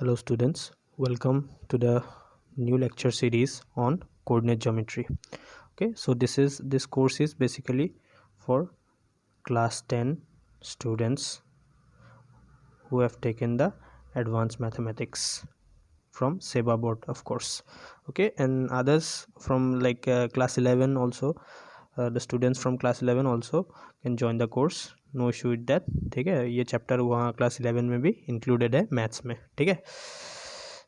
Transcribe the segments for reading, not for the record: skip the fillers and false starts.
Hello students, welcome to the new lecture series on coordinate geometry. Okay, so this course is basically for class 10 students who have taken the advanced mathematics from SEBA board, of course. Okay, and others from class 11 also, the students from class 11 also can join the course. No issue with that. ठीक है, ये chapter वहाँ class 11 में भी included है maths में. ठीक है,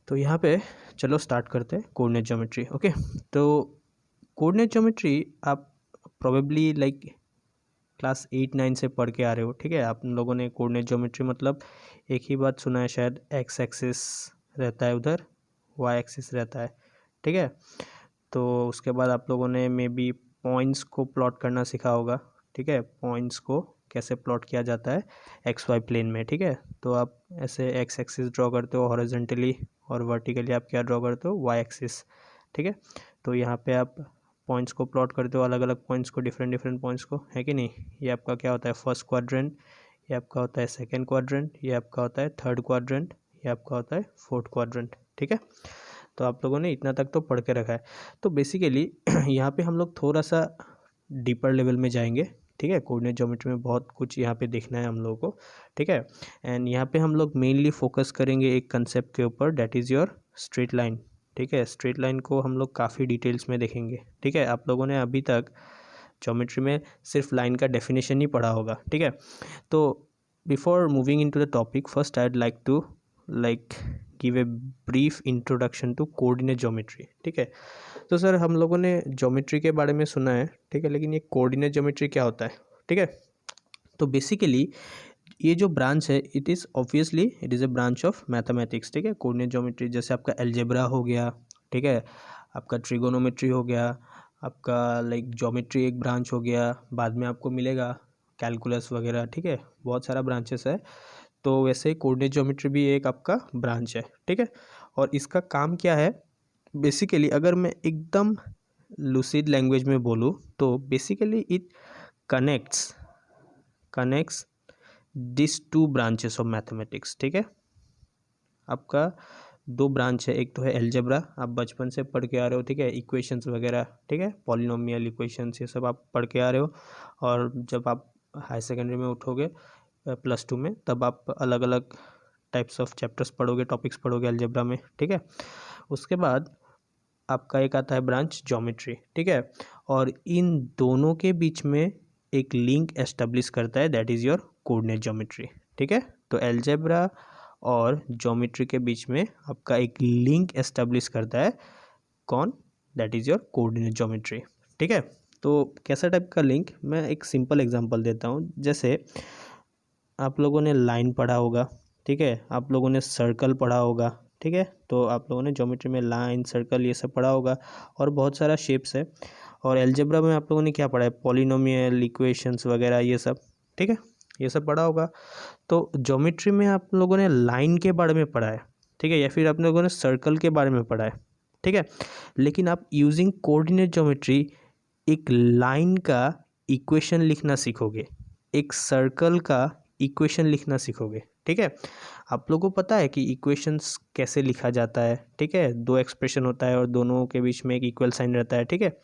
तो यहाँ पे चलो स्टार्ट करते हैं कोऑर्डिनेट ज्योमेट्री. ओके, तो कोऑर्डिनेट ज्योमेट्री आप प्रोबेबली क्लास 8-9 से पढ़ के आ रहे हो. ठीक है, आप लोगों ने कोऑर्डिनेट ज्योमेट्री मतलब एक ही बात सुना है शायद, एक्स एक्सिस रहता है, उधर वाई एक्सिस रहता है. ठीक है, तो उसके बाद आप लोगों ने मे बी पॉइंट्स को प्लॉट करना सीखा होगा. ठीक है, पॉइंट्स को कैसे प्लॉट किया जाता है एक्स वाई प्लेन में. ठीक है, तो आप ऐसे एक्स एक्सिस ड्रॉ करते हो हॉरिजॉन्टली और वर्टिकली आप क्या ड्रॉ करते हो, वाई एक्सिस. ठीक है, तो यहाँ पे आप पॉइंट्स को प्लॉट करते हो, अलग अलग पॉइंट्स को, डिफरेंट पॉइंट्स को, है कि नहीं. ये आपका क्या होता है, फर्स्ट क्वाड्रेंट, ये आपका होता है सेकेंड क्वाड्रेंट, ये आपका होता है थर्ड क्वाड्रेंट, ये आपका होता है फोर्थ क्वाड्रेंट. ठीक है, तो आप लोगों ने इतना तक तो पढ़ के रखा है. तो बेसिकली यहाँ पे हम लोग थोड़ा सा डीपर लेवल में जाएंगे. ठीक है, कोऑर्डिनेट ज्योमेट्री में बहुत कुछ यहाँ पे देखना है हम लोगों को. ठीक है, एंड यहाँ पे हम लोग मेनली फोकस करेंगे एक कंसेप्ट के ऊपर, that is your straight line. ठीक है, स्ट्रेट लाइन को हम लोग काफ़ी डिटेल्स में देखेंगे. ठीक है, आप लोगों ने अभी तक ज्योमेट्री में सिर्फ लाइन का डेफिनेशन ही पढ़ा होगा. ठीक है, तो before moving into the topic, first I would like to give a brief introduction to coordinate geometry. ठीक है, तो सर हम लोगों ने ज्योमेट्री के बारे में सुना है. ठीक है, लेकिन ये कोऑर्डिनेट ज्योमेट्री क्या होता है. ठीक है, तो बेसिकली ये जो ब्रांच है, it is a branch of mathematics. ठीक है, कोऑर्डिनेट ज्योमेट्री जैसे आपका एल्जेब्रा हो गया. ठीक है, आपका ट्रिगोनोमेट्री हो गया, आपका ज्योमेट्री एक ब्रांच हो गया, बाद में आपको मिलेगा कैलकुलस वगैरह. ठीक है, बहुत सारा ब्रांचेस है. तो वैसे कोऑर्डिनेट ज्योमेट्री भी एक आपका ब्रांच है. ठीक है, और इसका काम क्या है बेसिकली, अगर मैं एकदम लूसिड लैंग्वेज में बोलूँ तो basically it connects this two branches of mathematics. ठीक है, आपका दो ब्रांच है, एक तो है एल्जेब्रा, आप बचपन से पढ़ के आ रहे हो. ठीक है, इक्वेशंस वगैरह, ठीक है, पॉलिनोमियल इक्वेशंस, ये सब आप पढ़ के आ रहे हो. और जब आप हाई सेकेंडरी में उठोगे +2 में, तब आप अलग अलग टाइप्स ऑफ चैप्टर्स पढ़ोगे, टॉपिक्स पढ़ोगे एल्जेब्रा में. ठीक है, उसके बाद आपका एक आता है ब्रांच ज्योमेट्री. ठीक है, और इन दोनों के बीच में एक लिंक एस्टेब्लिश करता है, that is your coordinate geometry. ठीक है, तो एल्जेब्रा और ज्योमेट्री के बीच में आपका एक लिंक एस्टेब्लिश करता है कौन, that is your coordinate geometry. ठीक है, तो कैसा टाइप का लिंक, मैं एक सिंपल एग्जांपल देता हूँ. जैसे आप लोगों ने लाइन पढ़ा होगा. ठीक है, आप लोगों ने सर्कल पढ़ा होगा. ठीक है, तो आप लोगों ने ज्योमेट्री में लाइन, सर्कल, ये सब पढ़ा होगा, और बहुत सारा शेप्स है. और एल्जेब्रा में आप लोगों ने क्या पढ़ा है, पॉलिनोमियल इक्वेशंस वगैरह, ये सब. ठीक है, ये सब पढ़ा होगा. तो ज्योमेट्री में आप लोगों ने लाइन के बारे में पढ़ा है. ठीक है, या फिर आप लोगों ने सर्कल के बारे में पढ़ा है. ठीक है, लेकिन आप यूजिंग कोऑर्डिनेट ज्योमेट्री एक लाइन का इक्वेशन लिखना सीखोगे, एक सर्कल का इक्वेशन लिखना सीखोगे. ठीक है, आप लोगों को पता है कि इक्वेशंस कैसे लिखा जाता है. ठीक है, दो एक्सप्रेशन होता है और दोनों के बीच में एक इक्वल साइन रहता है. ठीक है,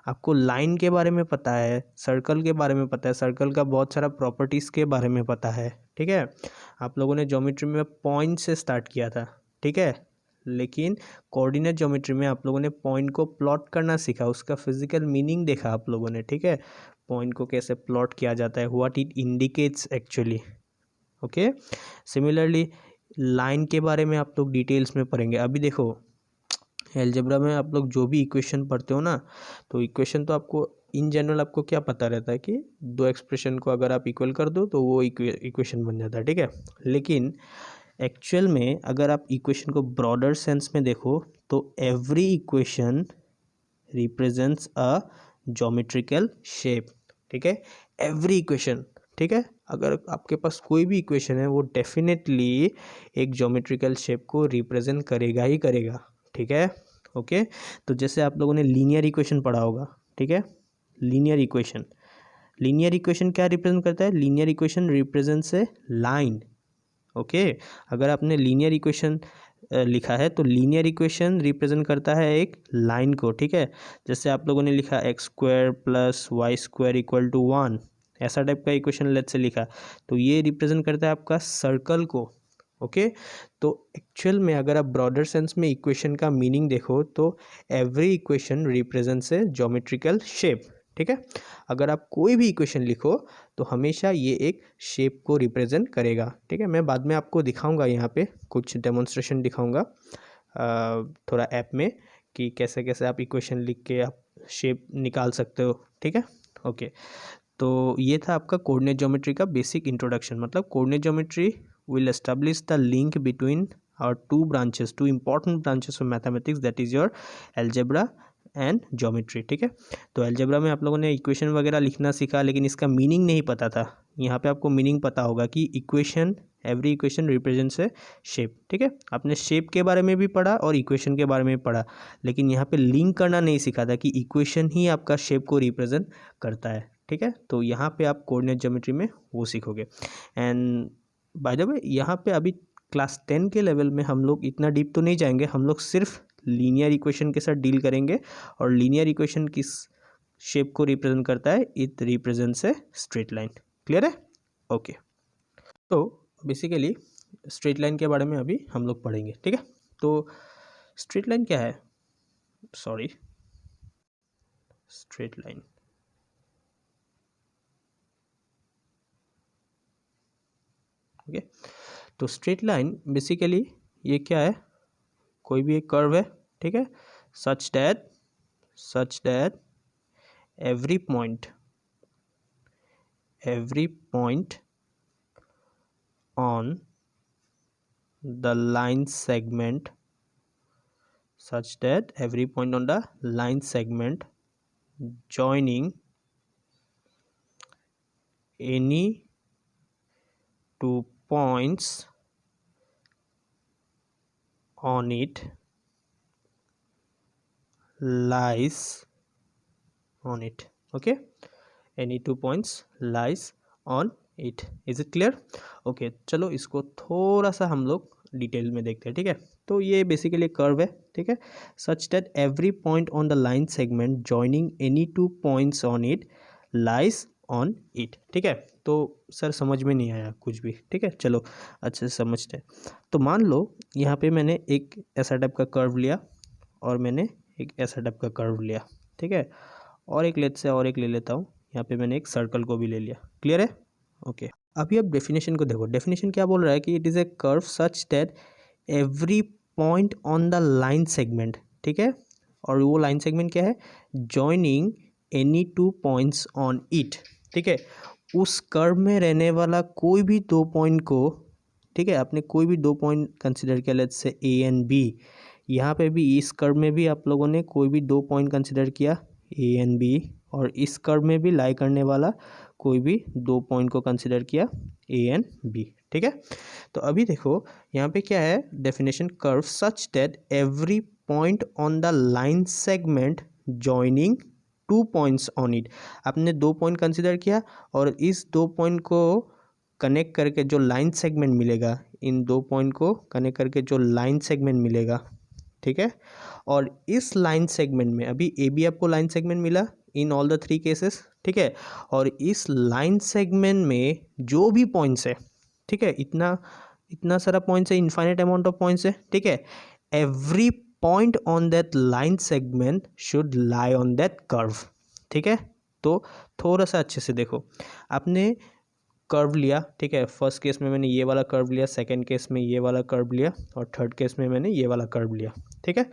आपको लाइन के बारे में पता है, सर्कल के बारे में पता है, सर्कल का बहुत सारा प्रॉपर्टीज़ के बारे में पता है. ठीक है, आप लोगों ने ज्योमेट्री में पॉइंट से स्टार्ट किया था. ठीक है, लेकिन कोऑर्डिनेट ज्योमेट्री में आप लोगों ने पॉइंट को प्लॉट करना सीखा, उसका फिजिकल मीनिंग देखा आप लोगों ने. ठीक है, पॉइंट को कैसे प्लॉट किया जाता है, what it indicates actually. Okay, similarly line के बारे में आप लोग डिटेल्स में पढ़ेंगे. अभी देखो, एल्जेब्रा में आप लोग जो भी इक्वेशन पढ़ते हो ना, तो इक्वेशन तो आपको इन जनरल आपको क्या पता रहता है कि दो एक्सप्रेशन को अगर आप इक्वल कर दो तो वो इक्वेशन बन जाता है. ठीक है, लेकिन एक्चुअल में अगर आप इक्वेशन को ब्रॉडर सेंस में देखो तो every equation represents a geometrical shape. ठीक है, एवरी इक्वेशन. ठीक है, अगर आपके पास कोई भी इक्वेशन है वो डेफिनेटली एक ज्योमेट्रिकल शेप को रिप्रेजेंट करेगा ही करेगा. ठीक है, ओके, तो जैसे आप लोगों ने लीनियर इक्वेशन पढ़ा होगा. ठीक है, लीनियर इक्वेशन क्या रिप्रेजेंट करता है, लीनियर इक्वेशन रिप्रेजेंट्स ए लाइन. ओके, अगर आपने लीनियर इक्वेशन लिखा है, तो लीनियर इक्वेशन रिप्रेजेंट करता है एक लाइन को, ठीक है। जैसे आप लोगों ने लिखा x² + y² = 1, ऐसा टाइप का इक्वेशन लेट से लिखा, तो ये रिप्रेजेंट करता है आपका सर्कल को, ओके। तो एक्चुअल में अगर आप ब्रॉडर सेंस में इक्वेशन का मीनिंग देखो तो एवरी इक्वेशन रिप्रेजेंट्स ए ज्योमेट्रिकल शेप, ठीक है। अगर आप कोई भी इक्वेशन लिखो तो हमेशा ये एक शेप को रिप्रेजेंट करेगा, ठीक है। मैं बाद में आपको दिखाऊंगा, यहाँ पे कुछ डेमोन्स्ट्रेशन दिखाऊंगा थोड़ा ऐप में कि कैसे कैसे आप इक्वेशन लिख के आप शेप निकाल सकते हो, ठीक है, ओके। तो ये था आपका कोऑर्डिनेट ज्योमेट्री का बेसिक इंट्रोडक्शन। मतलब coordinate geometry will establish the link between our two important branches of mathematics, that is your algebra and geometry, ठीक है। तो अलजेब्रा में आप लोगों ने इक्वेशन वगैरह लिखना सीखा, लेकिन इसका मीनिंग नहीं पता था। यहाँ पे आपको मीनिंग पता होगा कि equation, every equation represents A shape, ठीक है। आपने शेप के बारे में भी पढ़ा और इक्वेशन के बारे में पढ़ा, लेकिन यहाँ पे लिंक करना नहीं सीखा था कि इक्वेशन ही आपका शेप को रिप्रेजेंट करता है, ठीक है। तो यहाँ पे आप कोऑर्डिनेट ज्योमेट्री में वो सीखोगे। एंड बाय द वे यहाँ पे अभी क्लास 10 के लेवल में हम लोग इतना डीप तो नहीं जाएंगे, हम लोग सिर्फ लीनियर इक्वेशन के साथ डील करेंगे। और लीनियर इक्वेशन किस शेप को रिप्रेजेंट करता है? It represents a straight line. Clear है? ओके। तो बेसिकली स्ट्रेट लाइन के बारे में अभी हम लोग पढ़ेंगे, ठीक है। तो स्ट्रेट लाइन क्या है? Sorry, straight line, okay. तो स्ट्रेट लाइन बेसिकली ये क्या है? कोई भी एक कर्व है, ठीक है, such that every point on the line segment, such that every point on the line segment joining any two points on it lies on it, okay, any 2 points lies on it. Is it clear? Okay, चलो इसको थोड़ा सा हम लोग detail में देखते हैं, ठीक है। तो ये बेसिकली कर्व है, ठीक है, such that every point on the line segment joining any 2 points on it lies on it, ठीक है। तो सर समझ में नहीं आया कुछ भी, ठीक है, चलो अच्छे से समझते हैं। तो मान लो यहाँ पे मैंने एक ऐसा टाइप का कर्व लिया और मैंने एक ऐसा टाइप का कर्व लिया, ठीक है, और एक लेट से और एक ले लेता हूँ। यहाँ पे मैंने एक सर्कल को भी ले लिया। क्लियर है? ओके। अभी अब डेफिनेशन को देखो। डेफिनेशन क्या बोल रहा है कि it is a curve such that every point on the line segment, ठीक है, और वो लाइन सेगमेंट क्या है? Joining any 2 points on it, ठीक है, उस कर्व में रहने वाला कोई भी 2 पॉइंट को, ठीक है, आपने कोई भी 2 पॉइंट कंसिडर किया, let's say A and B. यहाँ पे भी इस कर्व में भी आप लोगों ने कोई भी 2 पॉइंट कंसिडर किया, ए एंड बी, और इस कर्व में भी लाई करने वाला कोई भी 2 पॉइंट को कंसिडर किया, ए एंड बी, ठीक है। तो अभी देखो यहाँ पे क्या है definition? Curve such that every point on the line segment joining 2 points on it. आपने 2 पॉइंट कंसिडर किया और इस 2 पॉइंट को कनेक्ट करके जो लाइन सेगमेंट मिलेगा, इन 2 पॉइंट को कनेक्ट करके जो लाइन सेगमेंट मिलेगा, ठीक है, और इस लाइन सेगमेंट में अभी ए बी आपको लाइन सेगमेंट मिला इन ऑल द 3 केसेस, ठीक है, और इस लाइन सेगमेंट में जो भी पॉइंट्स है, ठीक है, इतना सारा पॉइंट्स है, इनफाइनाइट अमाउंट ऑफ पॉइंट्स है, ठीक है, every point on that line segment should lie on that curve, ठीक है। तो थोड़ा सा अच्छे से देखो, आपने कर्व लिया, ठीक है, फर्स्ट केस में मैंने ये वाला कर्व लिया, सेकंड केस में ये वाला कर्व लिया, और थर्ड केस में मैंने ये वाला कर्व लिया, ठीक है।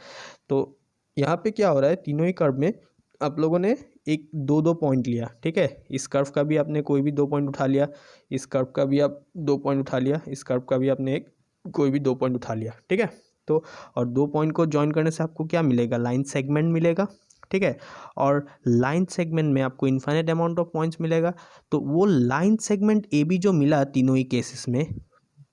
तो यहाँ पे क्या हो रहा है? तीनों ही कर्व में आप लोगों ने एक 2 पॉइंट लिया, ठीक है, इस कर्व का भी आपने कोई भी 2 पॉइंट उठा लिया, इस कर्व का भी आप 2 पॉइंट उठा लिया, इस कर्व का भी आपने कोई भी 2 पॉइंट उठा लिया, ठीक है। तो और 2 पॉइंट को ज्वाइन करने से आपको क्या मिलेगा? लाइन सेगमेंट मिलेगा, ठीक है, और लाइन सेगमेंट में आपको इनफाइनाइट अमाउंट ऑफ पॉइंट्स मिलेगा। तो वो लाइन सेगमेंट ए बी जो मिला तीनों ही केसेस में,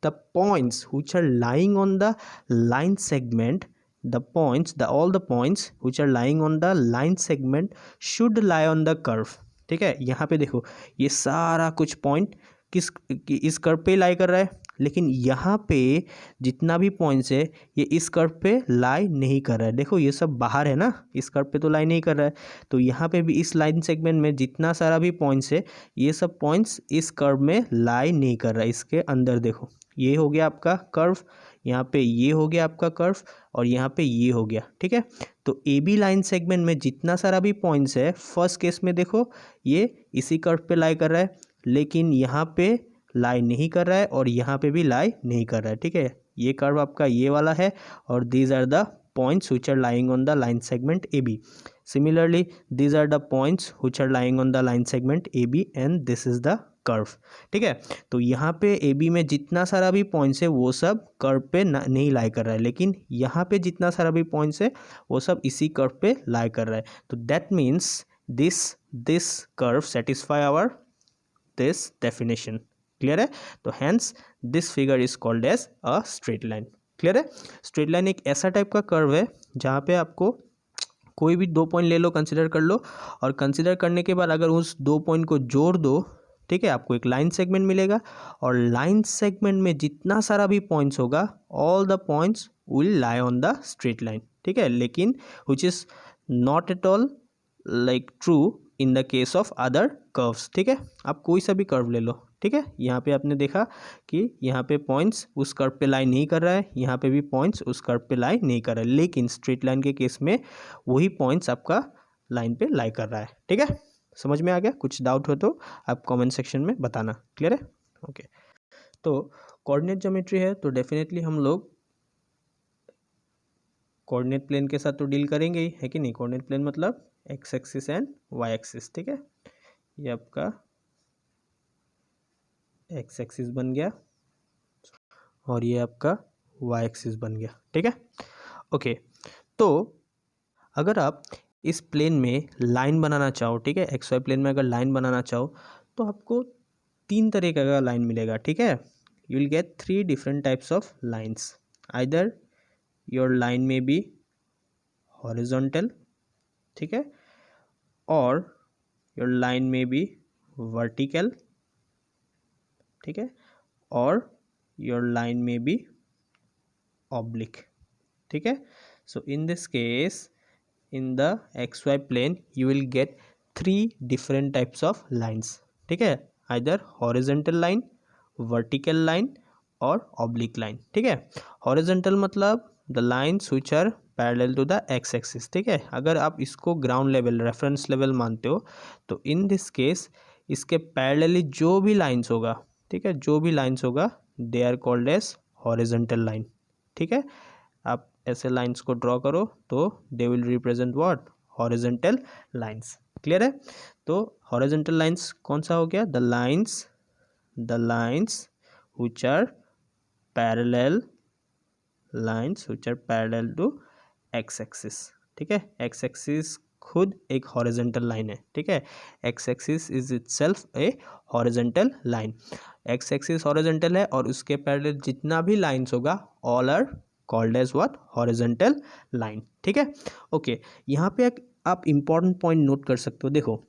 the points which are lying on the line segment, all the points which are lying on the line segment should lie on the curve, ठीक है। यहाँ पे देखो ये सारा कुछ पॉइंट इस कर्व पे लाई कर रहा है, लेकिन यहाँ पे जितना भी पॉइंट्स है ये इस कर्व पे लाई नहीं कर रहा है। देखो ये सब बाहर है ना, इस कर्व पे तो लाई नहीं कर रहा है। तो यहाँ पे भी इस लाइन सेगमेंट में जितना सारा भी पॉइंट्स है ये सब पॉइंट्स इस कर्व में लाई नहीं कर रहा है। इसके अंदर देखो ये हो गया आपका कर्व, यहाँ पे ये हो गया आपका कर्व और यहाँ पे ये हो गया, ठीक है। तो ए बी लाइन सेगमेंट में जितना सारा भी पॉइंट्स है फर्स्ट केस में देखो ये इसी कर्व पे लाई कर रहा है, लेकिन यहाँ पे लाई नहीं कर रहा है और यहाँ पे भी लाई नहीं कर रहा है, ठीक है। ये कर्व आपका ये वाला है और these are the points which are lying on the line segment A B. Similarly these are the points which are lying on the line segment A B and this is the curve, ठीक है। तो यहाँ पे A B में जितना सारा भी points है वो सब कर्व पे नहीं लाई कर रहा है, लेकिन यहाँ पे जितना सारा भी पॉइंट्स है वो सब इसी कर्व पे लाई कर रहा है। तो that means this curve satisfy our this definition. Clear है। तो hence this figure is called as a straight line. Clear है। स्ट्रेट लाइन एक ऐसा टाइप का कर्व है जहाँ पे आपको कोई भी 2 पॉइंट ले लो, कंसिडर कर लो, और कंसिडर करने के बाद अगर उस 2 पॉइंट को जोड़ दो, ठीक है, आपको एक लाइन सेगमेंट मिलेगा और लाइन सेगमेंट में जितना सारा भी पॉइंट्स होगा all the points will lie on the straight line, ठीक है। लेकिन which is not at all like true in the case of other curves, ठीक है। आप कोई सा भी कर्व ले लो, ठीक है। यहाँ पे आपने देखा कि यहाँ पे पॉइंट्स उस कर्व पे लाई नहीं कर रहा है, यहाँ पे भी पॉइंट्स उस कर्व पे लाई नहीं कर रहा है, लेकिन स्ट्रेट लाइन के केस में वही पॉइंट्स आपका लाइन पे लाई कर रहा है, ठीक है। समझ में आ गया? कुछ डाउट हो तो आप कमेंट सेक्शन में बताना। क्लियर है? ओके। तो कोऑर्डिनेट ज्योमेट्री है तो डेफिनेटली हम लोग कोऑर्डिनेट प्लेन के साथ तो डील करेंगे ही, है कि नहीं। कोऑर्डिनेट प्लेन मतलब X axis and Y axis, ठीक है। ये आपका एक्स एक्सिस बन गया और ये आपका वाई एक्सिस बन गया, ठीक है। ओके। तो अगर आप इस प्लेन में लाइन बनाना चाहो, ठीक है, एक्स वाई प्लेन में अगर लाइन बनाना चाहो तो आपको 3 तरीके का लाइन मिलेगा, ठीक है। You will get 3 different types of lines. Either your line may be horizontal, ठीक है, और your line may be vertical, ठीक है, और your line may be oblique, ठीक है। So in this case in the xy plane you will get 3 different types of lines, ठीक है। either horizontal line, vertical line और oblique line, ठीक है। horizontal मतलब the lines which are parallel to the x axis, ठीक है। अगर आप इसको ग्राउंड लेवल रेफरेंस लेवल मानते हो तो इन दिस केस इसके पैरेलली जो भी लाइंस होगा, ठीक है, जो भी लाइंस होगा they are called as horizontal line, ठीक है। आप ऐसे लाइंस को ड्रॉ करो तो they will represent what, horizontal lines. Clear है। तो हॉरिजॉन्टल लाइंस कौन सा हो गया, the lines which are parallel, lines which are parallel to X axis, ठीक है। एक्स एक्सिस खुद एक हॉरिजॉन्टल लाइन है, ठीक है। X axis is itself a horizontal line. X axis horizontal है और उसके पैरेलल जितना भी लाइंस होगा all are called as what, horizontal line, ठीक है। ओके। यहाँ पे एक आप इंपॉर्टेंट पॉइंट नोट कर सकते हो। देखो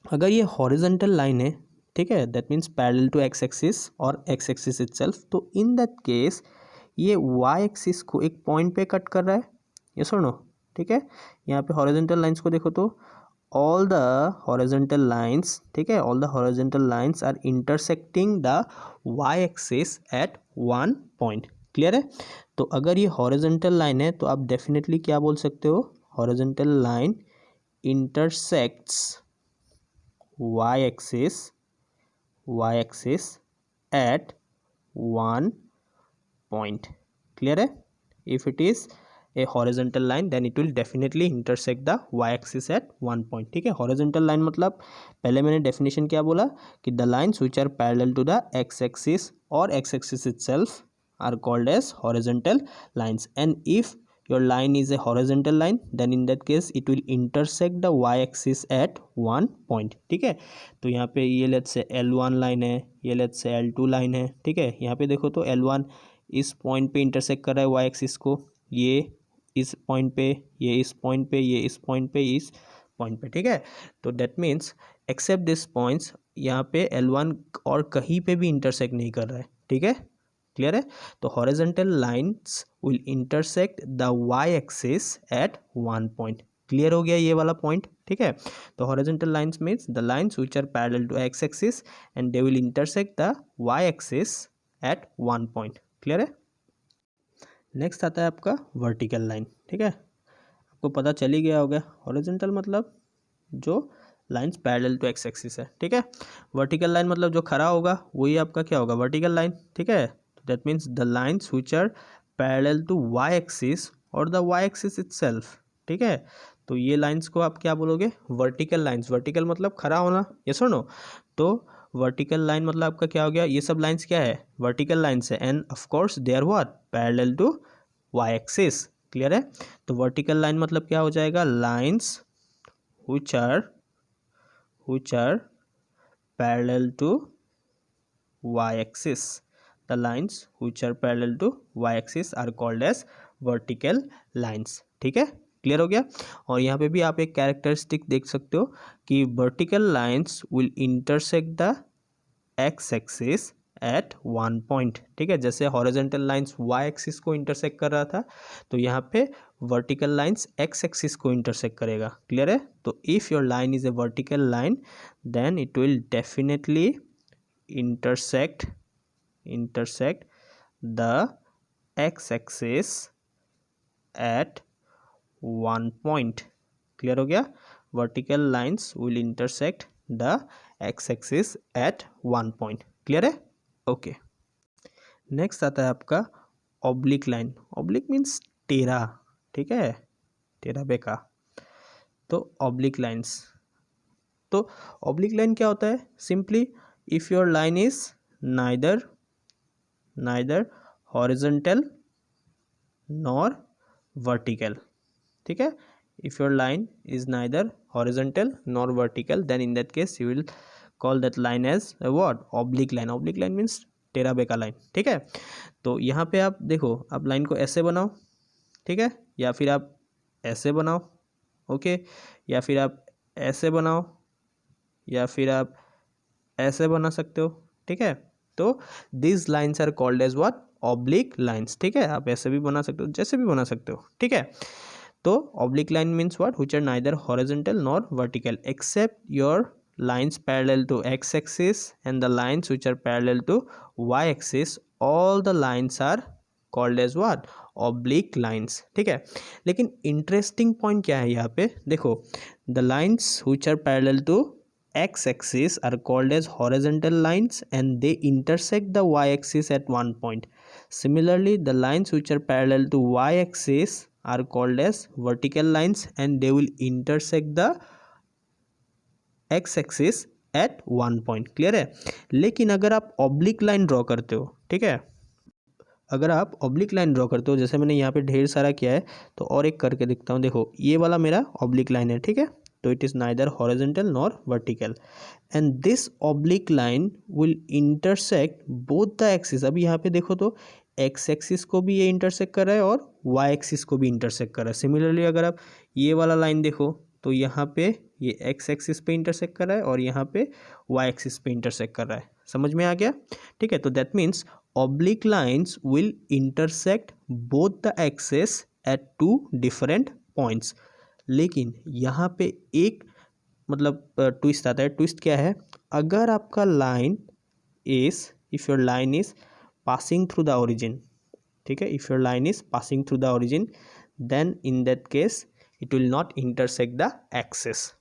अगर ये हॉरिजॉन्टल लाइन है, ठीक है, that means parallel to X axis और एक्स एक्सिस इटसेल्फ, तो इन दैट केस ये वाई एक्सिस को एक पॉइंट पे कट कर रहा है, ये सुनो, ठीक है। यहाँ पे हॉरिजॉन्टल लाइंस को देखो तो all the horizontal lines, ठीक है, all the horizontal lines are intersecting the y axis at one point। Clear है। तो अगर ये हॉरिजॉन्टल लाइन है तो आप डेफिनेटली क्या बोल सकते हो, horizontal line intersects y axis at one point। Clear है। if it is a horizontal line then it will definitely intersect the y axis at one point, ठीक है। horizontal line मतलब पहले मैंने definition क्या बोला कि the lines which are parallel to the x axis or x axis itself are called as horizontal lines, and if your line is a horizontal line then in that case it will intersect the y axis at one point, ठीक है। तो यहाँ पे ये let's say L1 line है, ये let's say L2 line है, ठीक है। यहाँ पे देखो तो L1 इस पॉइंट पे इंटरसेक्ट कर रहा है वाई एक्सिस को, ये इस पॉइंट पे, ये इस पॉइंट पे, ये इस पॉइंट पे, इस पॉइंट पे, ठीक है। तो that means except this points यहाँ पे L1 और कहीं पे भी इंटरसेक्ट नहीं कर रहा है, ठीक है। क्लियर है। तो horizontal lines will intersect the Y axis at one point. Clear हो गया ये वाला पॉइंट, ठीक है। तो horizontal lines means the lines which are parallel to X axis and they will intersect the Y axis at one point. Clear है। Next आता है आपका वर्टिकल लाइन, ठीक है। आपको पता चल ही गया होगा हॉरिजॉन्टल मतलब जो lines parallel to X axis है, ठीक है। वर्टिकल लाइन मतलब जो खड़ा होगा वही आपका क्या होगा, वर्टिकल लाइन, ठीक है। That means the lines which are parallel to Y axis और द वाई एक्सिस इटसेल्फ, ठीक है। तो ये लाइंस को आप क्या बोलोगे, वर्टिकल लाइंस। वर्टिकल मतलब खड़ा होना, ये सुनो। तो वर्टिकल लाइन मतलब आपका क्या हो गया, ये सब लाइंस क्या है, वर्टिकल लाइंस है and of course they are what, parallel to Y axis. Clear है। तो वर्टिकल लाइन मतलब क्या हो जाएगा, lines which are parallel to y-axis. The lines which are parallel to y-axis are called as vertical lines. ठीक है, clear हो गया। और यहाँ पे भी आप एक कैरेक्टरिस्टिक देख सकते हो कि vertical lines will intersect the x-axis at one point, ठीक है। जैसे हॉरिजॉन्टल लाइंस वाई एक्सिस को इंटरसेक्ट कर रहा था, तो यहाँ पे वर्टिकल लाइंस एक्स एक्सिस को इंटरसेक्ट करेगा। क्लियर है। तो if your line is a vertical line then it will definitely intersect the X axis at one point. Clear हो गया। Vertical lines will intersect the X axis at one point. Clear है। Okay. Next आता है आपका oblique line. Oblique means टेढ़ा, ठीक है, टेढ़ा बेका। तो ऑब्लिक लाइंस, तो ऑब्लिक लाइन क्या होता है, simply if your line is neither horizontal nor vertical, ठीक है। If your line is neither horizontal nor vertical then in that case you will call that line as what, oblique line. Oblique line means टेढ़ा बेका line, ठीक है। तो यहाँ पे आप देखो, आप लाइन को ऐसे बनाओ, ठीक है, या फिर आप ऐसे बनाओ, ओके, या फिर आप ऐसे बनाओ, या फिर आप ऐसे बना सकते हो, ठीक है। तो this lines are called as what, oblique lines, ठीक है। आप ऐसे भी बना सकते हो, जैसे भी बना सकते हो, ठीक है। तो oblique line means what, which are neither horizontal nor vertical except your lines parallel to x axis and the lines which are parallel to y axis, all the lines are called as what, oblique lines, ठीक है। लेकिन interesting point क्या है यहाँ पे, देखो, the lines which are parallel to x axis are called as horizontal lines and they intersect the y axis at one point. Similarly, the lines which are parallel to y axis are called as vertical lines and they will intersect the x axis at one point. Clear है। लेकिन अगर आप oblique line draw करते हो, ठीक है, अगर आप ऑब्लिक लाइन ड्रॉ करते हो, जैसे मैंने यहाँ पे ढेर सारा किया है, तो और एक करके दिखता हूँ। देखो, ये वाला मेरा ऑब्लिक लाइन है, ठीक है। तो it is neither horizontal nor vertical and this oblique line will intersect both the axis. अभी यहाँ पे देखो तो एक्स एक्सिस को भी ये इंटरसेक्ट कर रहा है और वाई एक्सिस को भी इंटरसेक्ट कर रहा है। सिमिलरली अगर आप ये वाला लाइन देखो तो यहाँ पे ये एक्स एक्सिस पे इंटरसेक्ट कर रहा है और यहाँ पे वाई एक्सिस पे इंटरसेक्ट कर रहा है। समझ में आ गया, ठीक है। तो that means oblique lines will intersect both the axes at two different points. लेकिन यहाँ पे एक मतलब ट्विस्ट आता है। ट्विस्ट क्या है, अगर आपका line is, if your line is passing through the origin, ठीक है, if your line is passing through the origin then in that case it will not intersect the axes.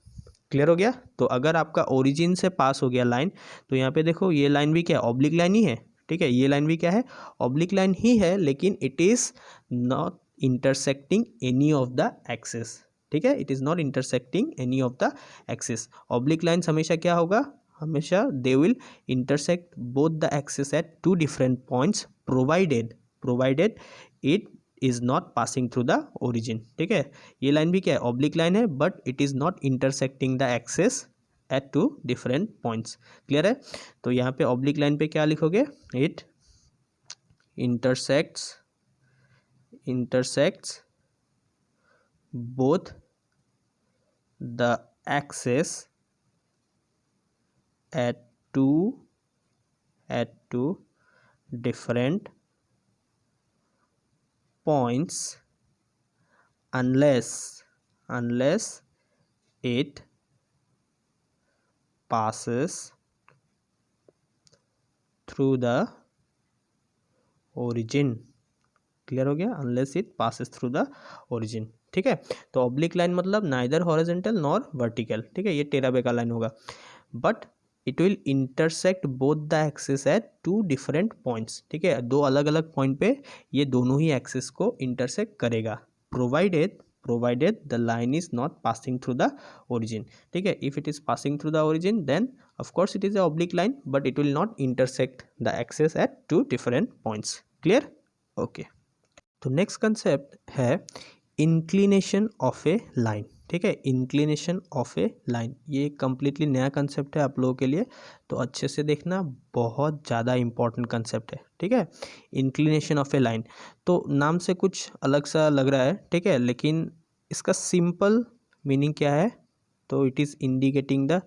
Clear हो गया। तो अगर आपका ओरिजिन से पास हो गया लाइन, तो यहाँ पे देखो ये लाइन भी क्या है, ऑब्लिक लाइन ही है, ठीक है। ये लाइन भी क्या है, ऑब्लिक लाइन ही है, लेकिन it is not intersecting any of the axes, ठीक है। It is not intersecting any of the axes. Oblique lines हमेशा क्या होगा, हमेशा they will intersect both the axes at two different points provided it is not passing through the origin, ठीक है। ये line भी क्या है, ऑब्लिक लाइन है, but it is not intersecting the axes at two different points. Clear है। तो यहाँ पे ऑब्लिक लाइन पे क्या लिखोगे, it intersects both the axes at two different points unless it passes through the origin। Clear हो गया, unless it passes through the origin. ठीक है, तो ऑब्लिक लाइन मतलब नाइदर हॉरिजॉन्टल नॉर वर्टिकल। ठीक है, ये टेरा बेका लाइन होगा, but it will intersect both the axis at two different points. ठीक है, दो अलग अलग पॉइंट पे ये दोनों ही एक्सिस को इंटरसेक्ट करेगा, provided the line is not passing through the origin. ठीक है, if it is passing through the origin then of course it is a oblique line, but it will not intersect the axis at two different points. Clear? Okay, तो next concept है inclination of a line. ठीक है, inclination of a line ये completely नया concept है आप लोगों के लिए, तो अच्छे से देखना, बहुत ज़्यादा इंपॉर्टेंट कंसेप्ट है। ठीक है, इंक्लिनेशन ऑफ ए लाइन, तो नाम से कुछ अलग सा लग रहा है। ठीक है, लेकिन इसका सिंपल मीनिंग क्या है, तो इट इज़ इंडिकेटिंग द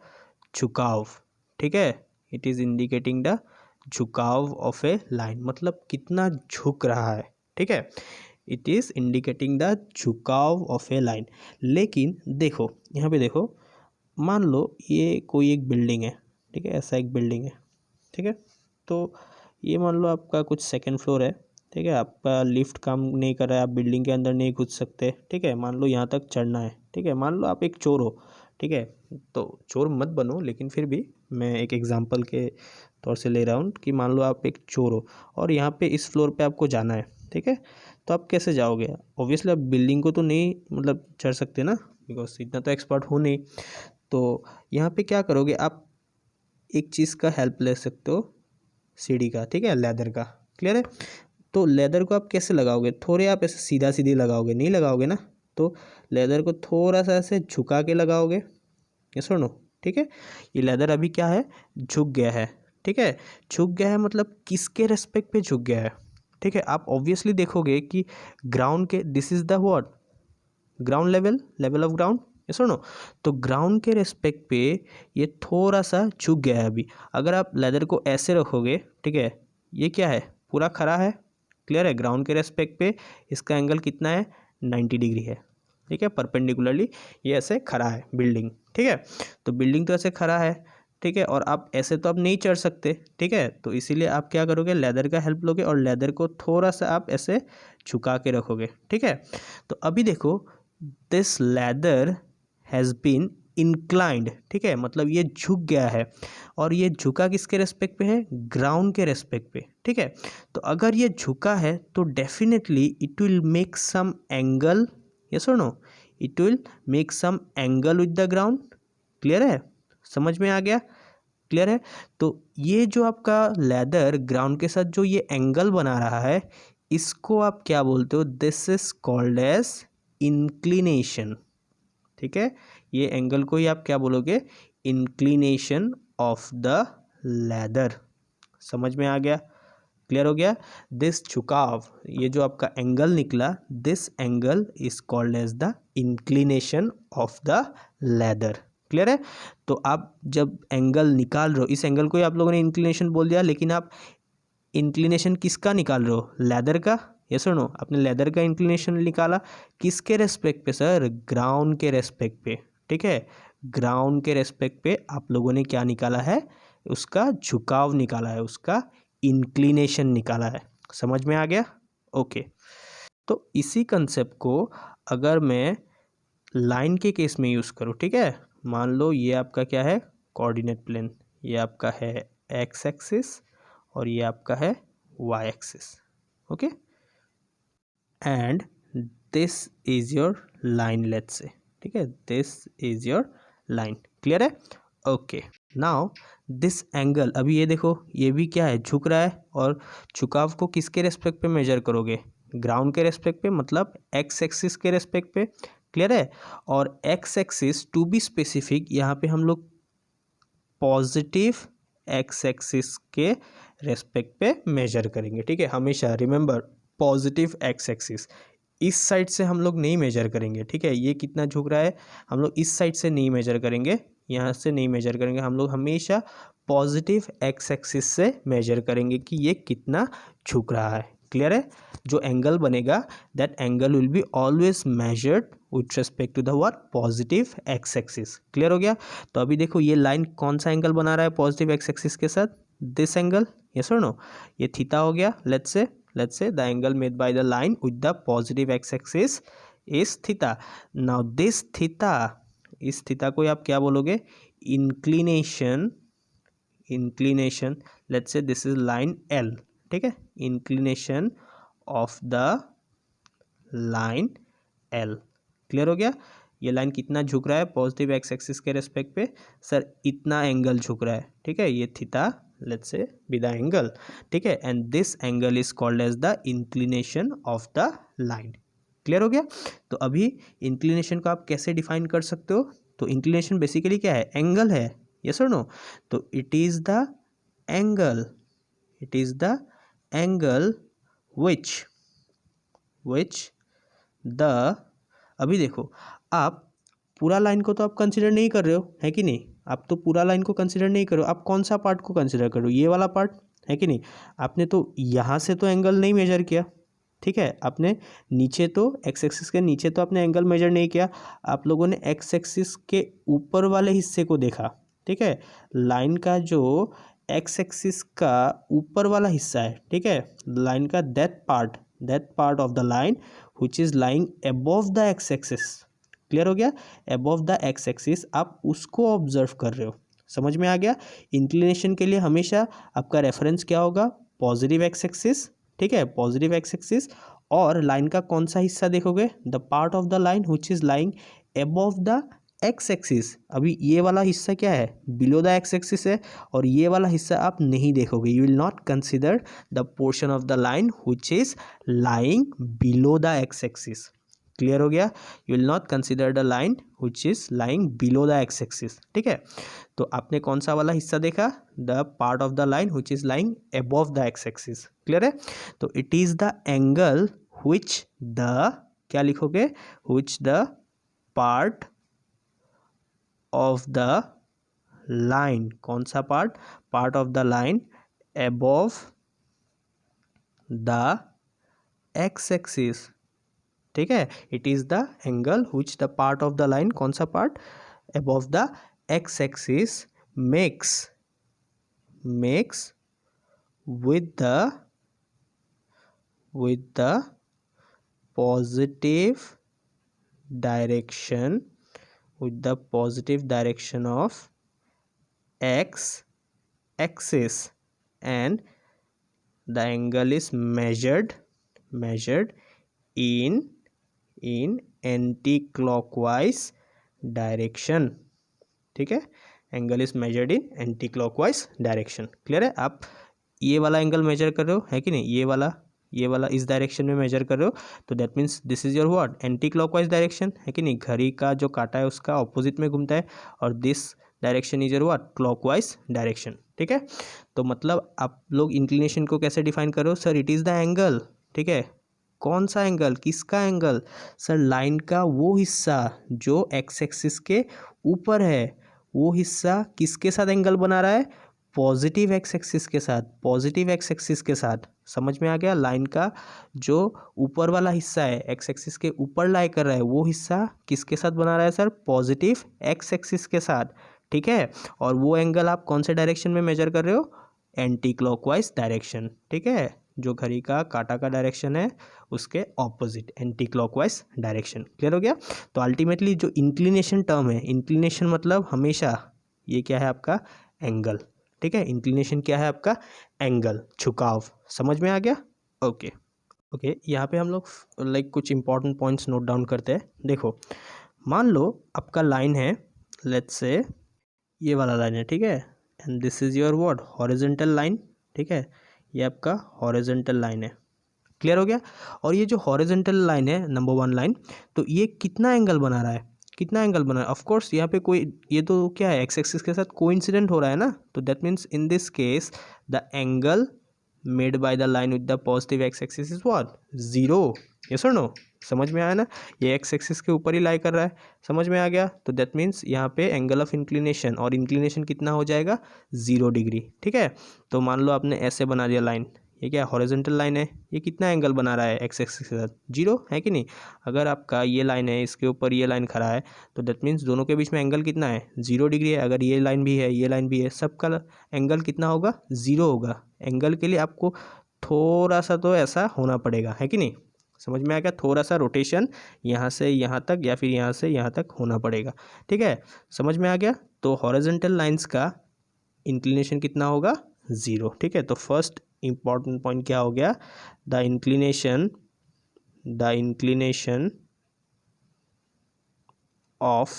झुकाव। ठीक है, इट इज़ इंडिकेटिंग द झुकाव ऑफ ए लाइन, मतलब कितना झुक रहा है। ठीक है, इट इज़ इंडिकेटिंग द झुकाव ऑफ ए लाइन। लेकिन देखो यहाँ पे देखो, मान लो ये कोई एक बिल्डिंग है। ठीक है, ऐसा एक बिल्डिंग है। ठीक है, तो ये मान लो आपका कुछ सेकंड फ्लोर है। ठीक है, आपका लिफ्ट काम नहीं कर रहा है, आप बिल्डिंग के अंदर नहीं घुस सकते। ठीक है, मान लो यहाँ तक चढ़ना है। ठीक है, मान लो आप एक चोर हो। ठीक है, तो चोर मत बनो, लेकिन फिर भी मैं एक एग्जांपल के तौर से ले रहा हूँ कि मान लो आप एक चोर हो और यहाँ पे इस फ्लोर पे आपको जाना है। ठीक है, तो आप कैसे जाओगे? ऑब्वियसली आप बिल्डिंग को तो नहीं मतलब चढ़ सकते ना, बिकॉज इतना तो एक्सपर्ट हो नहीं। तो यहाँ पे क्या करोगे आप, एक चीज़ का हेल्प ले सकते हो, सीढ़ी का। ठीक है, लेदर का। क्लियर है? तो लेदर को आप कैसे लगाओगे? थोड़े आप ऐसे सीधा सीधी लगाओगे, नहीं लगाओगे ना, तो लेदर को थोड़ा सा ऐसे झुका के लगाओगे। ये सुनो, ठीक है, ये लेदर अभी क्या है, झुक गया है। ठीक है, झुक गया है मतलब किसके रेस्पेक्ट पे झुक गया है? ठीक है, आप ऑब्वियसली देखोगे कि ग्राउंड के, this is the what, ground level of ground. ये सुनो, तो ग्राउंड के रेस्पेक्ट पे ये थोड़ा सा झुक गया है अभी। अगर आप लेदर को ऐसे रखोगे, ठीक है, ये क्या है, पूरा खड़ा है। क्लियर है? ग्राउंड के रेस्पेक्ट पे इसका एंगल कितना है, 90 डिग्री है। ठीक है, परपेंडिकुलरली ये ऐसे खड़ा है बिल्डिंग। ठीक है, तो बिल्डिंग तो ऐसे खड़ा है। ठीक है, और आप ऐसे तो आप नहीं चढ़ सकते। ठीक है, तो इसीलिए आप क्या करोगे, लेदर का हेल्प लोगे और लेदर को थोड़ा सा आप ऐसे झुका के रखोगे। ठीक है, तो अभी देखो, this ladder has been inclined. ठीक है, मतलब ये झुक गया है, और ये झुका किसके रेस्पेक्ट पे है, ग्राउंड के रेस्पेक्ट पे। ठीक है, तो अगर ये झुका है तो definitely it will make some angle. Yes और no? It will make some angle with the ground. Clear है? समझ में आ गया? क्लियर है? तो ये जो आपका लेदर ग्राउंड के साथ जो ये एंगल बना रहा है, इसको आप क्या बोलते हो, this is called as inclination. ठीक है, ये एंगल को ही आप क्या बोलोगे, इंक्लिनेशन ऑफ द लेदर। समझ में आ गया? क्लियर हो गया? दिस झुकाव, ये जो आपका एंगल निकला, this angle is called as the inclination of the ladder. Clear है? तो आप जब एंगल निकाल रहे हो, इस एंगल को ही आप लोगों ने इंक्लिनेशन बोल दिया, लेकिन आप इंक्लिनेशन किसका निकाल रहे हो, लेदर का। ये सुनो, आपने लेदर का इंक्लिनेशन निकाला किसके रेस्पेक्ट पे सर, ग्राउंड के रेस्पेक्ट पे। ठीक है, ग्राउंड के रेस्पेक्ट पे आप लोगों ने क्या निकाला है, उसका झुकाव निकाला है, उसका इंक्लिनेशन निकाला है। समझ में आ गया? ओके, तो इसी कंसेप्ट को अगर मैं लाइन के केस में यूज़ करूँ, ठीक है, मान लो ये आपका क्या है, कोऑर्डिनेट प्लेन, ये आपका है एक्स एक्सिस और ये आपका है Y axis. Okay, and this is your line, let's say. ठीक है, this is your line. Clear है? ओके, नाउ दिस एंगल, अभी ये देखो, ये भी क्या है, झुक रहा है, और झुकाव को किसके रेस्पेक्ट पे मेजर करोगे, ग्राउंड के रेस्पेक्ट पे, मतलब एक्स एक्सिस के रेस्पेक्ट पे। क्लियर है? और X axis, to be specific, यहाँ पे हम लोग पॉजिटिव एक्स एक्सिस के रेस्पेक्ट पे मेजर करेंगे। ठीक है, हमेशा रिमेंबर, पॉजिटिव एक्स एक्सिस, इस साइड से हम लोग नहीं मेजर करेंगे। ठीक है, ये कितना झुक रहा है, हम लोग इस साइड से नहीं मेजर करेंगे, यहाँ से नहीं मेजर करेंगे, हम लोग हमेशा पॉजिटिव एक्स एक्सिस से मेजर करेंगे कि ये कितना झुक रहा है। क्लियर है? जो एंगल बनेगा that angle will be always measured with respect to the what positive X axis. Clear हो गया? तो अभी देखो ये लाइन कौन सा एंगल बना रहा है पॉजिटिव एक्स एक्सिस के साथ? दिस एंगल, यस और नो? ये थीटा हो गया। Let's say the angle made by the line with the positive X axis is theta. Now this theta, इस थीटा को आप क्या बोलोगे? Inclination, let's say this is line L, ठीक है? Inclination of the line L. Clear हो गया? ये लाइन कितना झुक रहा है पॉजिटिव एक्स एक्सिस के रेस्पेक्ट पे? सर इतना एंगल झुक रहा है, ठीक है? ये theta let's say be the angle, ठीक है? And this angle is called as the inclination of the line. Clear हो गया? तो अभी इंक्लिनेशन को आप कैसे डिफाइन कर सकते हो? तो इंक्लिनेशन बेसिकली क्या है? एंगल है, यस और नो? तो it is the angle, which the, अभी देखो आप पूरा लाइन को तो आप कंसिडर नहीं कर रहे हो, है कि नहीं? आप तो पूरा लाइन को कंसिडर नहीं करो, आप कौन सा पार्ट को कंसिडर करो? ये वाला पार्ट, है कि नहीं? आपने तो यहाँ से तो एंगल नहीं मेजर किया, ठीक है? आपने नीचे तो एक्स एक्सिस के नीचे तो आपने एंगल मेजर नहीं किया, आप लोगों ने एक्स एक्सिस के ऊपर वाले हिस्से को देखा, ठीक है? लाइन का जो एक्स एक्सिस का ऊपर वाला हिस्सा है, ठीक है? लाइन का that part of the line which is lying above the x axis। Clear हो गया? above the x axis आप उसको ऑब्जर्व कर रहे हो। समझ में आ गया? इंक्लिनेशन के लिए हमेशा आपका रेफरेंस क्या होगा? पॉजिटिव एक्स एक्सिस, ठीक है? Positive X axis. और लाइन का कौन सा हिस्सा देखोगे? The part of the line which is lying above the x axis. अभी ये वाला हिस्सा क्या है? बिलो द एक्स एक्सिस है, और ये वाला हिस्सा आप नहीं देखोगे। You will not consider the portion of the line which is lying below the x axis। Clear हो गया? You will not consider the line which is lying below the x axis, ठीक है? तो आपने कौन सा वाला हिस्सा देखा? The part of the line which is lying above the x axis। Clear है? तो it is the angle which the, क्या लिखोगे? which the part of the line, कौन सा part? Part of the line above the X axis, ठीक है? It is the angle which the part of the line, कौन सा part? above the X axis makes with the positive direction, of x axis, and the angle is measured in anti-clockwise direction, ठीक है? Angle is measured in anti clockwise direction. Clear है? आप ये वाला angle measure कर रहे हो, है कि नहीं? ये वाला इस डायरेक्शन में मेजर कर रहे हो, तो that means this is your what? Anti clockwise direction, है कि नहीं? घड़ी का जो काटा है उसका ऑपोजिट में घूमता है, और this direction is your what? Clockwise direction, ठीक है? तो मतलब आप लोग इंक्लिनेशन को कैसे डिफाइन करो? Sir it is the angle, ठीक है? कौन सा एंगल? किसका एंगल? सर लाइन का वो हिस्सा जो एक्स एक्सिस के ऊपर है, वो हिस्सा किसके साथ एंगल बना रहा है? पॉजिटिव एक्स एक्सिस के साथ, पॉजिटिव एक्स एक्सिस के साथ। समझ में आ गया? लाइन का जो ऊपर वाला हिस्सा है, एक्स एक्सिस के ऊपर लाई कर रहा है, वो हिस्सा किसके साथ बना रहा है सर? पॉजिटिव एक्स एक्सिस के साथ, ठीक है? और वो एंगल आप कौन से डायरेक्शन में मेजर कर रहे हो? एंटी क्लॉकवाइज डायरेक्शन, ठीक है? जो घड़ी का काटा का डायरेक्शन है उसके opposite, anti clockwise direction. Clear हो गया? तो अल्टीमेटली जो इंक्लिनेशन टर्म है, इंक्लिनेशन मतलब हमेशा ये क्या है आपका? एंगल, ठीक है? इंक्लिनेशन क्या है आपका? एंगल, झुकाव। समझ में आ गया? ओके, यहाँ पे हम लोग कुछ इंपॉर्टेंट पॉइंट्स नोट डाउन करते हैं। देखो, मान लो आपका लाइन है, लेट्स से ये वाला लाइन है, ठीक है? And this is your what? Horizontal line, ठीक है? ये आपका हॉरिजॉन्टल लाइन है। क्लियर हो गया? और ये जो हॉरिजॉन्टल लाइन है, नंबर 1 लाइन, तो ये कितना एंगल बना रहा है? कितना एंगल बना रहा है? ऑफ कोर्स यहाँ पे कोई, ये तो क्या है? एक्स एक्सिस के साथ कोइंसिडेंट हो रहा है ना, तो that means in this case the angle made by the line with the positive X axis is what? 0। Yes और नो? समझ में आया ना? ये एक्स एक्सिस के ऊपर ही लाई कर रहा है। समझ में आ गया? तो दैट मीन्स यहाँ पे एंगल ऑफ इंक्लिनेशन, और इंक्लिनेशन कितना हो जाएगा? 0 डिग्री, ठीक है? तो मान लो आपने ऐसे बना दिया लाइन, ये क्या हॉरिजॉन्टल लाइन है, ये कितना एंगल बना रहा है एक्स एक्सिस के साथ, जीरो है कि नहीं। अगर आपका ये लाइन है, इसके ऊपर ये लाइन खड़ा है, तो दैट मीन्स दोनों के बीच में एंगल कितना है, 0 डिग्री है। अगर ये लाइन भी है, ये लाइन भी है, सबका एंगल कितना होगा, 0 होगा। एंगल के लिए आपको थोड़ा सा तो ऐसा होना पड़ेगा, है कि नहीं। समझ में आ गया, थोड़ा सा रोटेशन यहाँ से यहाँ तक या फिर यहाँ से यहाँ तक होना पड़ेगा, ठीक है, समझ में आ गया। तो हॉरिजॉन्टल लाइंस का इंक्लिनेशन कितना होगा, 0, ठीक है। तो फर्स्ट इंपॉर्टेंट पॉइंट क्या हो गया, the inclination of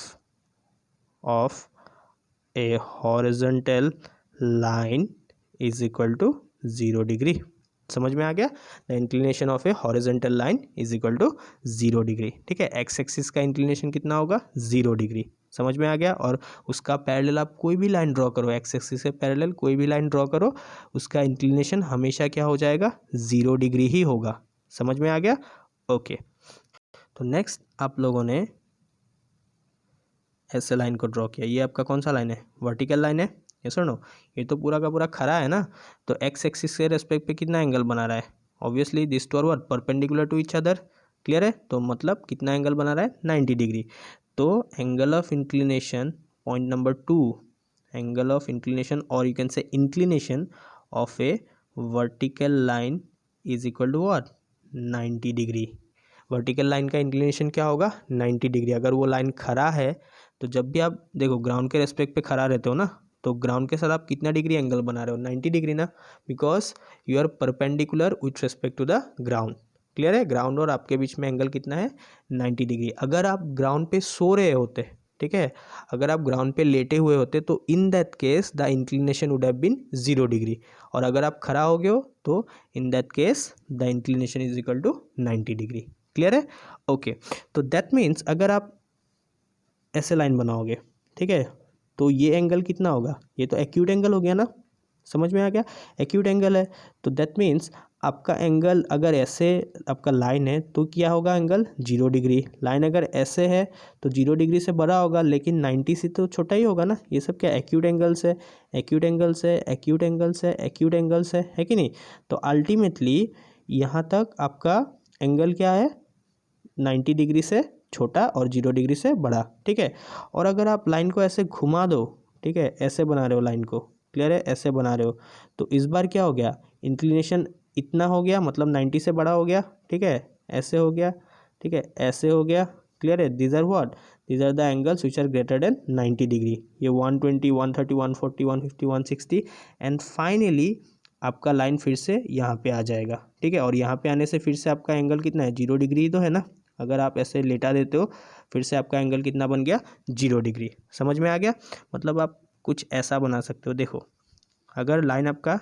a horizontal line is equal to 0 degree. समझ में आ गया, the inclination of a horizontal line is equal to 0 degree, ठीक है। एक्स एक्सिस का इंक्लिनेशन कितना होगा, 0 डिग्री, समझ में आ गया। और उसका पैरेलल आप कोई भी लाइन ड्रॉ करो, एक्स एक्सिस से पैरेलल कोई भी लाइन ड्रॉ करो, उसका इंक्लिनेशन हमेशा क्या हो जाएगा, 0 डिग्री ही होगा। समझ में आ गया, ओके। तो नेक्स्ट आप लोगों ने ऐसे लाइन को ड्रॉ किया, ये आपका कौन सा लाइन है, वर्टिकल लाइन है, यस और नो। ये तो पूरा का पूरा खड़ा है ना, तो एक्स एक्सिस के रेस्पेक्ट पे कितना एंगल बना रहा है, obviously this two are what, perpendicular to each other, clear है। तो मतलब कितना एंगल बना रहा है, 90 डिग्री। तो angle of inclination, point number 2, angle of inclination और you can say inclination of a vertical line is equal to what, 90 degree. Vertical line का इंक्लिनेशन क्या होगा, 90 डिग्री। अगर वो लाइन खड़ा है तो जब भी आप देखो ग्राउंड के रेस्पेक्ट पे खड़ा रहते हो ना, तो ग्राउंड के साथ आप कितना डिग्री एंगल बना रहे हो, 90 डिग्री ना, because you are perpendicular with respect to the ground, clear है। ग्राउंड और आपके बीच में एंगल कितना है, 90 डिग्री। अगर आप ग्राउंड पे सो रहे होते, ठीक है, अगर आप ग्राउंड पे लेटे हुए होते तो in that case the inclination would have been 0 degree. और अगर आप खड़ा हो गए हो तो in that case the inclination is equal to 90 degree, clear है, ओके। तो दैट मीन्स अगर आप ऐसे लाइन बनाओगे, ठीक है, तो ये एंगल कितना होगा, ये तो एक्यूट एंगल हो गया ना, समझ में आ गया, एक्यूट एंगल है। तो दैट मीन्स आपका एंगल अगर ऐसे आपका लाइन है तो क्या होगा, एंगल 0 डिग्री। लाइन अगर ऐसे है तो 0 डिग्री से बड़ा होगा, लेकिन 90 से तो छोटा ही होगा ना। ये सब क्या एक्यूट एंगल्स है, एक्यूट एंगल्स है, एक्यूट एंगल्स है, एक्यूट एंगल्स है कि नहीं। तो अल्टीमेटली यहाँ तक आपका एंगल क्या है, 90 डिग्री से छोटा और 0 डिग्री से बड़ा, ठीक है। और अगर आप लाइन को ऐसे घुमा दो, ठीक है, ऐसे बना रहे हो लाइन को, क्लियर है, ऐसे बना रहे हो, तो इस बार क्या हो गया, इंक्लिनेशन इतना हो गया, मतलब 90 से बड़ा हो गया, ठीक है, ऐसे हो गया, ठीक है, ऐसे हो गया, क्लियर है। These are what, these are the angles which are greater than 90 degree. ये 120, 130, 140, 150, 160 एंड फाइनली आपका लाइन फिर से यहाँ पे आ जाएगा, ठीक है। और यहाँ पे आने से फिर से आपका एंगल कितना है, 0 डिग्री तो है ना। अगर आप ऐसे लेटा देते हो फिर से आपका एंगल कितना बन गया, 0 डिग्री। समझ में आ गया, मतलब आप कुछ ऐसा बना सकते हो, देखो अगर लाइन आपका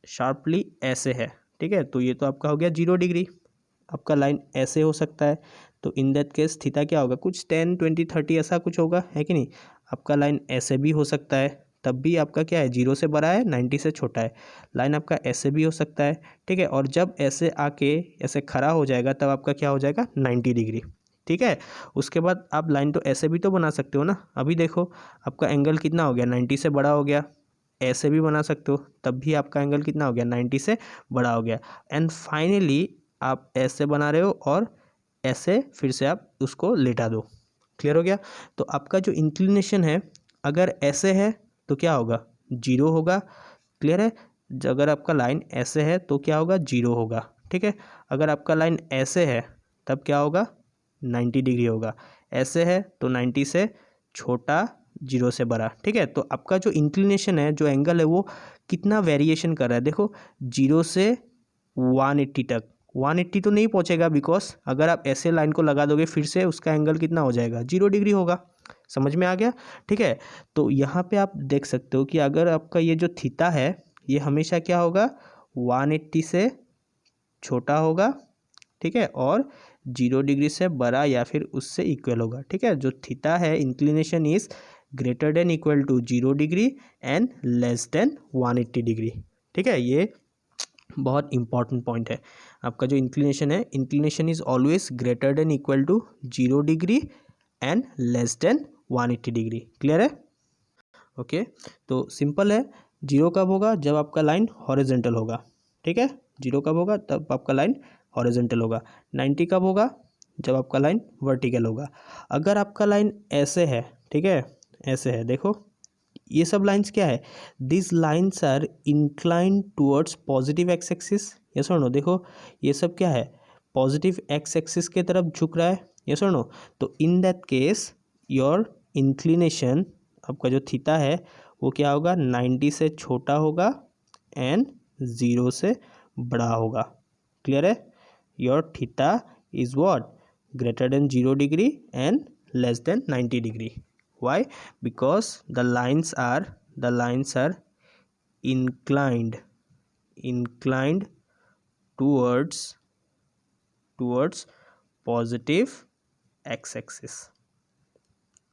शार्पली ऐसे है, ठीक है, तो ये तो आपका हो गया 0 डिग्री। आपका लाइन ऐसे हो सकता है, तो इन दैट केस थीटा क्या होगा, कुछ 10, 20, 30 ऐसा कुछ होगा, है कि नहीं। आपका लाइन ऐसे भी हो सकता है, तब भी आपका क्या है, 0 से बड़ा है, 90 से छोटा है। लाइन आपका ऐसे भी हो सकता है, ठीक है, और जब ऐसे आके ऐसे खड़ा हो जाएगा तब आपका क्या हो जाएगा, 90 डिग्री, ठीक है। उसके बाद आप लाइन तो ऐसे भी तो बना सकते हो ना। अभी देखो आपका एंगल कितना हो गया, 90 से बड़ा हो गया। ऐसे भी बना सकते हो, तब भी आपका एंगल कितना हो गया, 90 से बड़ा हो गया। एंड फाइनली आप ऐसे बना रहे हो और ऐसे फिर से आप उसको लेटा दो, क्लियर हो गया। तो आपका जो इंक्लिनेशन है अगर ऐसे है तो क्या होगा, 0 होगा, क्लियर है। अगर आपका लाइन ऐसे है तो क्या होगा, 0 होगा, ठीक है। अगर आपका लाइन ऐसे है तब क्या होगा, 90 डिग्री होगा। ऐसे है तो 90 से छोटा, 0 से बड़ा, ठीक है। तो आपका जो इंक्लिनेशन है, जो एंगल है, वो कितना वेरिएशन कर रहा है, देखो 0 से 180 तक। 180 तो नहीं पहुंचेगा, बिकॉज अगर आप ऐसे लाइन को लगा दोगे फिर से उसका एंगल कितना हो जाएगा, 0 डिग्री होगा। समझ में आ गया, ठीक है। तो यहाँ पे आप देख सकते हो कि अगर आपका ये जो थीटा है ये हमेशा क्या होगा, 180 से छोटा होगा, ठीक है, और 0 डिग्री से बड़ा या फिर उससे इक्वल होगा, ठीक है। जो थीटा है, inclination is greater than equal to 0 degree and less than 180 degree, ठीक है। ये बहुत इंपॉर्टेंट पॉइंट है। आपका जो इंक्लिनेशन है, inclination is always greater than equal to 0 degree and less than 180 degree, clear है, ओके। तो सिंपल है, 0 कब होगा, जब आपका लाइन हॉरिजॉन्टल होगा, ठीक है। 0 कब होगा, तब आपका लाइन हॉरिजॉन्टल होगा। 90 कब होगा, जब आपका लाइन वर्टिकल होगा। अगर आपका लाइन ऐसे है, ठीक है, ऐसे है, देखो ये सब लाइंस क्या है, this lines are inclined towards positive X axis, yes और नो। देखो ये सब क्या है, पॉजिटिव एक्स एक्सिस के तरफ झुक रहा है, यस और नो। तो in that case your inclination, आपका जो थीटा है वो क्या होगा, 90 से छोटा होगा एंड 0 से बड़ा होगा। क्लियर है, your theta is what, greater than 0 degree and less then 90 degree. Why? Because the lines are inclined towards positive x-axis,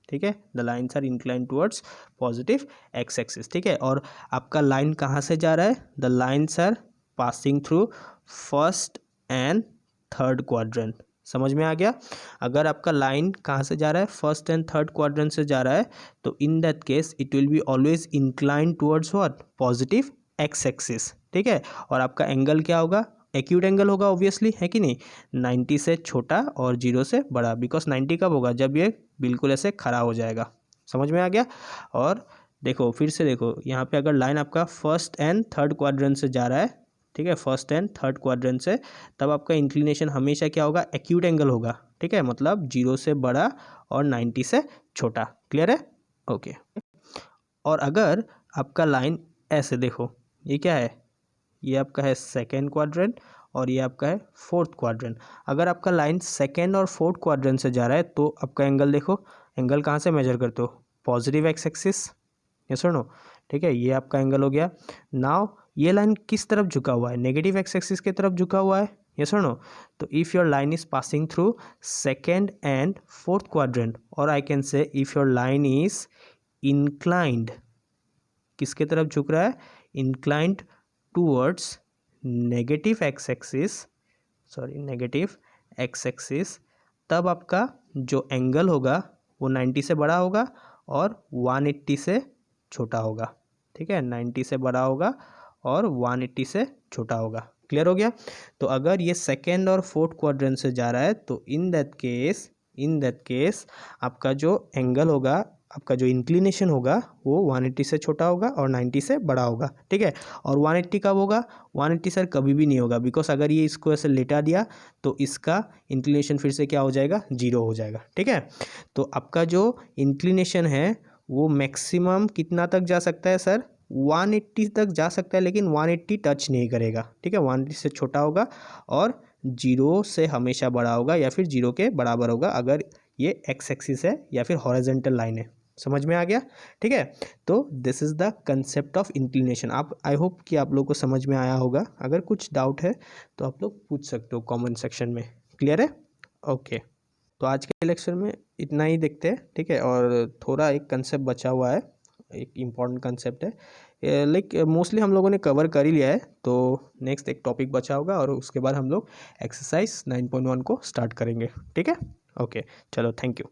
ठीक है। The lines are inclined towards positive X axis, ठीक है। और आपका लाइन कहाँ से जा रहा है, the lines are passing through first and third quadrant. समझ में आ गया। अगर आपका लाइन कहाँ से जा रहा है, फर्स्ट एंड थर्ड क्वाड्रेंट से जा रहा है, तो in that case it will be always inclined towards what, positive X axis, ठीक है। और आपका एंगल क्या होगा, एक्यूट एंगल होगा ऑब्वियसली, है कि नहीं। 90 से छोटा और 0 से बड़ा, बिकॉज 90 कब होगा, जब ये बिल्कुल ऐसे खड़ा हो जाएगा। समझ में आ गया। और देखो फिर से देखो, यहाँ पे अगर लाइन आपका फर्स्ट एंड थर्ड क्वाड्रेंट से जा रहा है, ठीक है, फर्स्ट एंड थर्ड क्वाड्रेंट से, तब आपका इंक्लिनेशन हमेशा क्या होगा, एक्यूट एंगल होगा, ठीक है। मतलब 0 से बड़ा और 90 से छोटा। क्लियर है, ओके। और अगर आपका लाइन ऐसे, देखो ये क्या है, ये आपका है सेकेंड क्वाड्रेंट और ये आपका है फोर्थ क्वाड्रेंट। अगर आपका लाइन सेकेंड और फोर्थ क्वाड्रेंट से जा रहा है, तो आपका एंगल देखो, एंगल कहाँ से मेजर करते हो, पॉजिटिव एक्स एक्सिस, यस और नो, ठीक है। ये आपका एंगल हो गया। नाउ ये लाइन किस तरफ झुका हुआ है, नेगेटिव एक्स एक्सिस की तरफ झुका हुआ है, यस और नो। तो if your line is passing through second and fourth quadrant, और I can say if your line is inclined, किसके तरफ झुक रहा है, inclined towards negative x axis, तब आपका जो एंगल होगा वो 90 से बड़ा होगा और 180 से छोटा होगा, ठीक है। 90 से बड़ा होगा और 180 से छोटा होगा। क्लियर हो गया। तो अगर ये सेकेंड और फोर्थ क्वाड्रेंट से जा रहा है, तो इन दैट केस आपका जो एंगल होगा, आपका जो इंक्लिनेशन होगा वो 180 से छोटा होगा और 90 से बड़ा होगा, ठीक है। और 180 कब होगा, 180 सर कभी भी नहीं होगा, बिकॉज अगर ये इसको ऐसे लेटा दिया तो इसका इंक्लिनेशन फिर से क्या हो जाएगा, 0 हो जाएगा, ठीक है। तो आपका जो इंक्लिनेशन है वो मैक्सिमम कितना तक जा सकता है सर, 180 तक जा सकता है, लेकिन 180 टच नहीं करेगा, ठीक है। 180 से छोटा होगा और 0 से हमेशा बड़ा होगा या फिर 0 के बराबर होगा, अगर ये एक्स एक्सिस है या फिर हॉरिजॉन्टल लाइन है। समझ में आ गया, ठीक है। तो this is the concept of inclination. आप, आई होप कि आप लोग को समझ में आया होगा। अगर कुछ डाउट है तो आप लोग पूछ सकते हो कमेंट सेक्शन में। क्लियर है, ओके। तो आज के लेक्चर में इतना ही देखते हैं, ठीक है। और थोड़ा एक कंसेप्ट बचा हुआ है, एक इम्पॉर्टेंट कंसेप्ट है, लाइक मोस्टली हम लोगों ने कवर कर ही लिया है। तो नेक्स्ट एक टॉपिक बचा होगा और उसके बाद हम लोग एक्सरसाइज 9.1 को स्टार्ट करेंगे, ठीक है। ओके, चलो, थैंक यू।